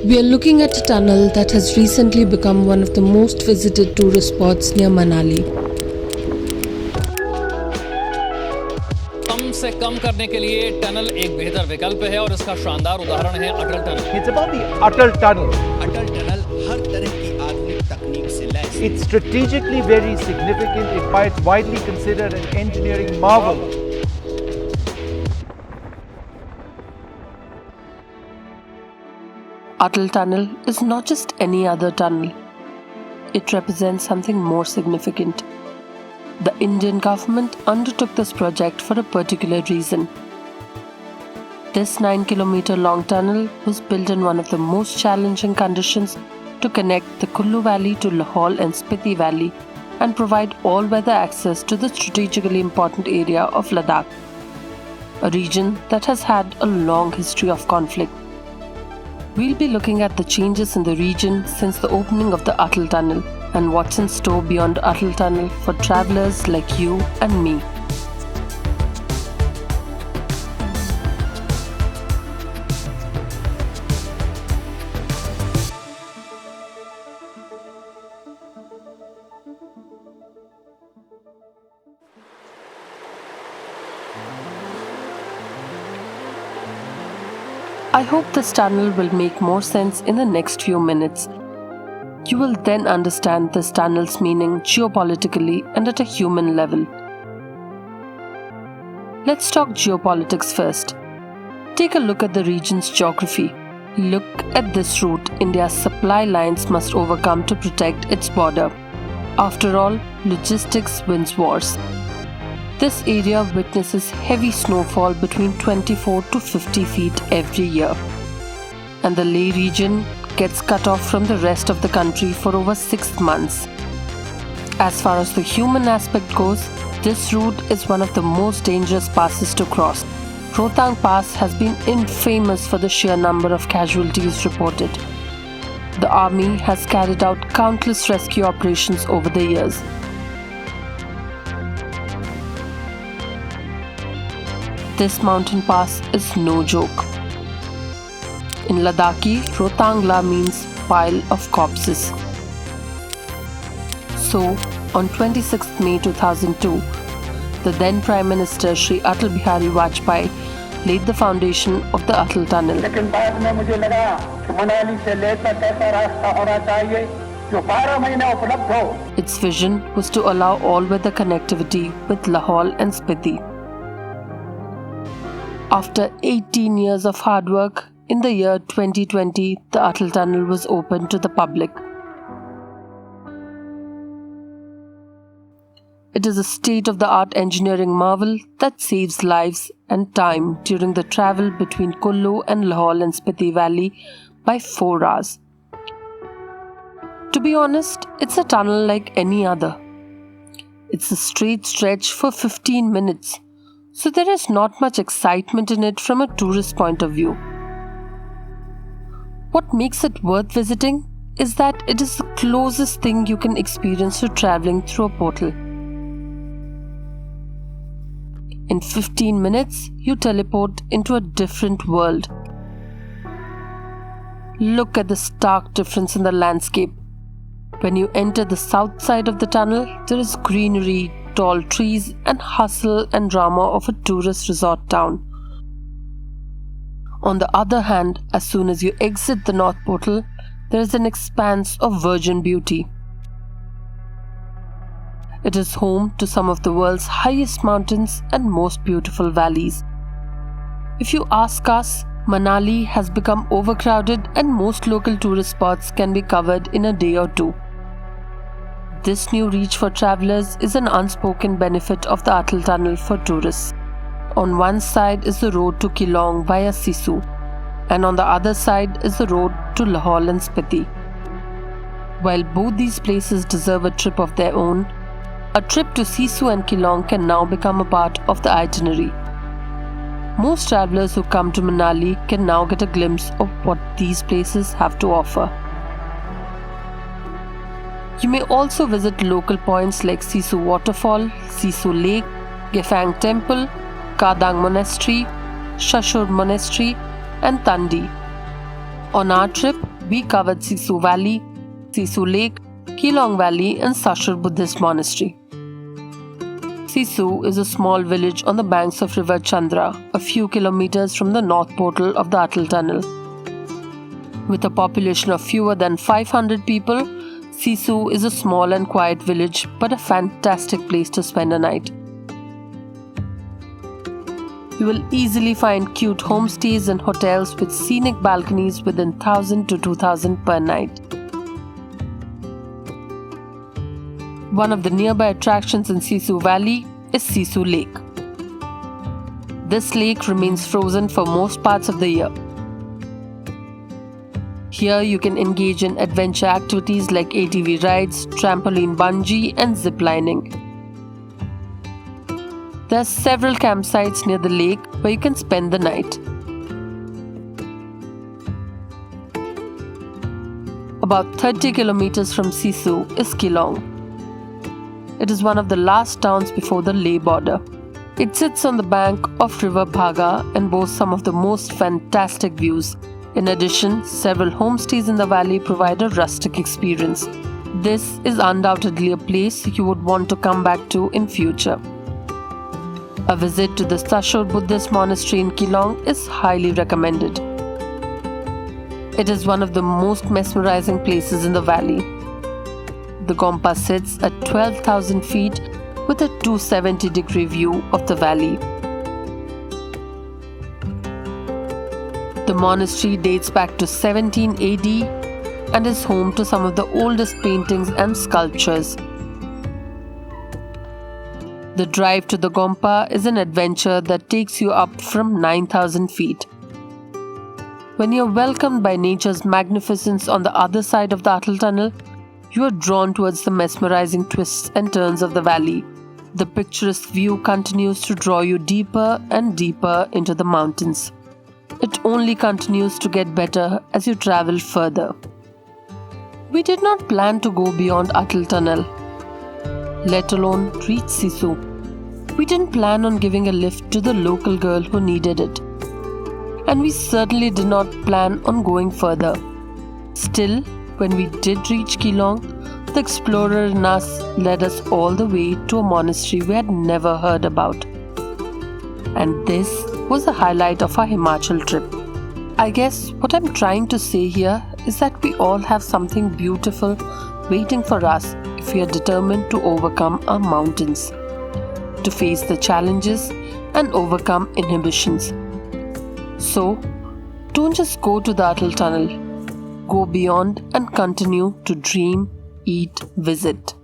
We are looking at a tunnel that has recently become one of the most visited tourist spots near Manali. कम से कम करने के लिए tunnel एक बेहतर विकल्प है और इसका शानदार उदाहरण है Atal tunnel. It's about the Atal tunnel. Atal tunnel हर तरह की आधुनिक तकनीक से लैस। It's strategically very significant. It's widely considered an engineering marvel. Atal Tunnel is not just any other tunnel. It represents something more significant. The Indian government undertook this project for a particular reason. This 9-kilometer long tunnel was built in one of the most challenging conditions to connect the Kullu Valley to Lahaul and Spiti Valley and provide all-weather access to the strategically important area of Ladakh, a region that has had a long history of conflict. We'll be looking at the changes in the region since the opening of the Atal Tunnel and what's in store beyond Atal Tunnel for travelers like you and me. I hope this tunnel will make more sense in the next few minutes. You will then understand this tunnel's meaning geopolitically and at a human level. Let's talk geopolitics first. Take a look at the region's geography. Look at this route India's supply lines must overcome to protect its border. After all, logistics wins wars. This area witnesses heavy snowfall between 24 to 50 feet every year. And the Leh region gets cut off from the rest of the country for over 6 months. As far as the human aspect goes, this route is one of the most dangerous passes to cross. Rohtang Pass has been infamous for the sheer number of casualties reported. The army has carried out countless rescue operations over the years. This mountain pass is no joke. In Ladakhi, Rohtangla means pile of corpses. So, on 26th May 2002, the then Prime Minister Shri Atal Bihari Vajpayee laid the foundation of the Atal Tunnel. लेकिन बाद में मुझे लगा कि मनाली से लेह तक ऐसा रास्ता होना चाहिए जो 12 महीने उपलब्ध हो। Its vision was to allow all-weather connectivity with Lahaul and Spiti. After 18 years of hard work, in the year 2020, the Atal Tunnel was opened to the public. It is a state-of-the-art engineering marvel that saves lives and time during the travel between Kullu and Lahaul and Spiti Valley by 4 hours. To be honest, it's a tunnel like any other. It's a straight stretch for 15 minutes. So there is not much excitement in it from a tourist point of view. What makes it worth visiting is that it is the closest thing you can experience to traveling through a portal. In 15 minutes, you teleport into a different world. Look at the stark difference in the landscape. When you enter the south side of the tunnel, there is greenery, tall trees and hustle and drama of a tourist resort town. On the other hand, as soon as you exit the north portal, there is an expanse of virgin beauty. It is home to some of the world's highest mountains and most beautiful valleys. If you ask us, Manali has become overcrowded and most local tourist spots can be covered in a day or two. This new reach for travelers is an unspoken benefit of the Atal Tunnel for tourists. On one side is the road to Keylong via Sisu, and on the other side is the road to Lahaul and Spiti. While both these places deserve a trip of their own, a trip to Sissu and Keylong can now become a part of the itinerary. Most travelers who come to Manali can now get a glimpse of what these places have to offer. You may also visit local points like Sisu Waterfall, Sisu Lake, Gefang Temple, Kadang Monastery, Sasho Monastery and Tandi. On our trip, we covered Sisu Valley, Sisu Lake, Keylong Valley and Sasho Buddhist Monastery. Sisu is a small village on the banks of River Chandra, a few kilometers from the north portal of the Atal tunnel. With a population of fewer than 500 people, Sisu is a small and quiet village but a fantastic place to spend a night. You will easily find cute homestays and hotels with scenic balconies within 1,000 to 2,000 per night. One of the nearby attractions in Sisu Valley is Sisu Lake. This lake remains frozen for most parts of the year. Here you can engage in adventure activities like ATV rides, trampoline bungee and zip lining. There are several campsites near the lake where you can spend the night. About 30 kilometers from Sisu is Keylong. It is one of the last towns before the Leh border. It sits on the bank of River Bhaga and boasts some of the most fantastic views. In addition, several homestays in the valley provide a rustic experience. This is undoubtedly a place you would want to come back to in future. A visit to the Sasho Buddhist Monastery in Keylong is highly recommended. It is one of the most mesmerizing places in the valley. The Gompa sits at 12,000 feet with a 270-degree view of the valley. The monastery dates back to 17 AD and is home to some of the oldest paintings and sculptures. The drive to the Gompa is an adventure that takes you up from 9,000 feet. When you are welcomed by nature's magnificence on the other side of the Atal tunnel, you are drawn towards the mesmerizing twists and turns of the valley. The picturesque view continues to draw you deeper and deeper into the mountains. It only continues to get better as you travel further. We did not plan to go beyond Atal tunnel, let alone reach Sisu. We didn't plan on giving a lift to the local girl who needed it. And we certainly did not plan on going further. Still, when we did reach Keylong, the explorer in us led us all the way to a monastery we had never heard about. And this was the highlight of our Himachal trip. I guess what I'm trying to say here is that we all have something beautiful waiting for us if we are determined to overcome our mountains, to face the challenges and overcome inhibitions. So, don't just go to the Atal tunnel. Go beyond and continue to dream, eat, visit.